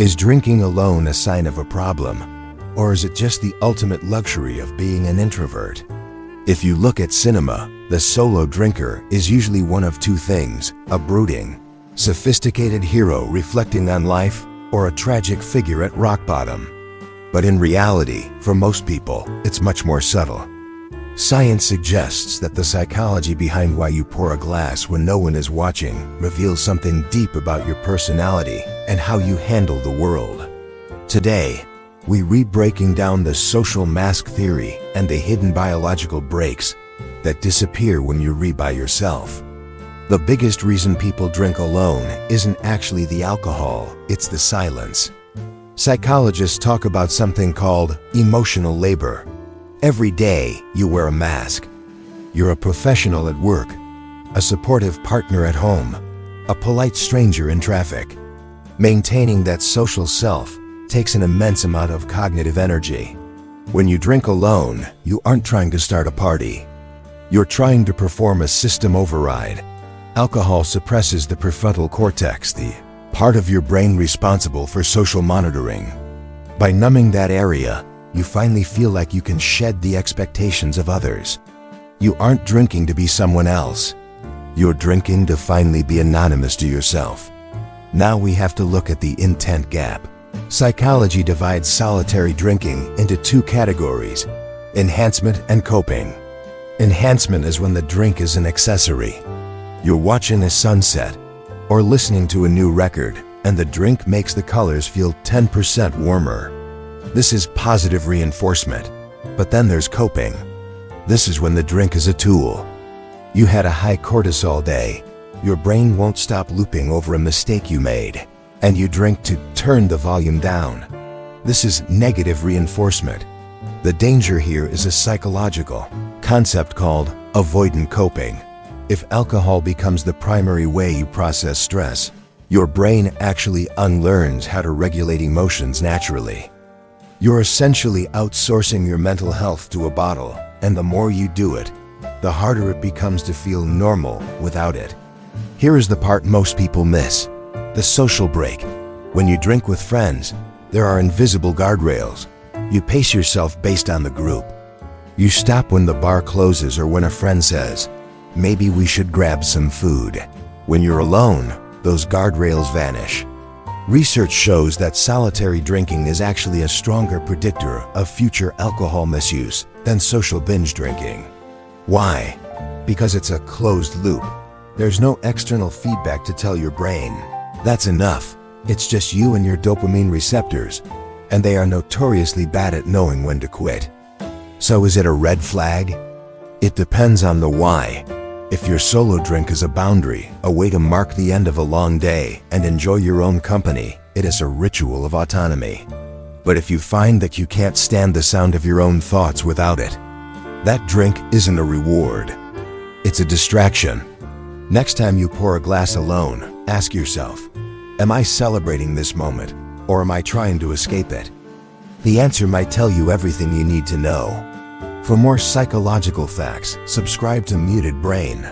Is drinking alone a sign of a problem? Or is it just the ultimate luxury of being an introvert? If you look at cinema, the solo drinker is usually one of two things: a brooding, sophisticated hero reflecting on life, or a tragic figure at rock bottom. But in reality, for most people, it's much more subtle. Science suggests that the psychology behind why you pour a glass when no one is watching reveals something deep about your personality and how you handle the world. Today, we read breaking down the social mask theory and the hidden biological breaks that disappear when you read by yourself. The biggest reason people drink alone isn't actually the alcohol, it's the silence. Psychologists talk about something called emotional labor. Every day, you wear a mask. You're a professional at work, a supportive partner at home, a polite stranger in traffic. Maintaining that social self takes an immense amount of cognitive energy. When you drink alone, you aren't trying to start a party. You're trying to perform a system override. Alcohol suppresses the prefrontal cortex, the part of your brain responsible for social monitoring. By numbing that area, you finally feel like you can shed the expectations of others. You aren't drinking to be someone else. You're drinking to finally be anonymous to yourself. Now we have to look at the intent gap. Psychology divides solitary drinking into two categories: enhancement and coping. Enhancement is when the drink is an accessory. You're watching a sunset or listening to a new record, and the drink makes the colors feel 10% warmer. This is positive reinforcement. But then there's coping. This is when the drink is a tool. You had a high cortisol day. Your brain won't stop looping over a mistake you made, and you drink to turn the volume down. This is negative reinforcement. The danger here is a psychological concept called avoidant coping. If alcohol becomes the primary way you process stress, your brain actually unlearns how to regulate emotions naturally. You're essentially outsourcing your mental health to a bottle, and the more you do it, the harder it becomes to feel normal without it. Here is the part most people miss: the social break. When you drink with friends, there are invisible guardrails. You pace yourself based on the group. You stop when the bar closes or when a friend says, "Maybe we should grab some food." When you're alone, those guardrails vanish. Research shows that solitary drinking is actually a stronger predictor of future alcohol misuse than social binge drinking. Why? Because it's a closed loop. There's no external feedback to tell your brain, "That's enough." It's just you and your dopamine receptors, and they are notoriously bad at knowing when to quit. So is it a red flag? It depends on the why. If your solo drink is a boundary, a way to mark the end of a long day and enjoy your own company, it is a ritual of autonomy. But if you find that you can't stand the sound of your own thoughts without it, that drink isn't a reward. It's a distraction. Next time you pour a glass alone, ask yourself, am I celebrating this moment, or am I trying to escape it? The answer might tell you everything you need to know. For more psychological facts, subscribe to Muted Brain.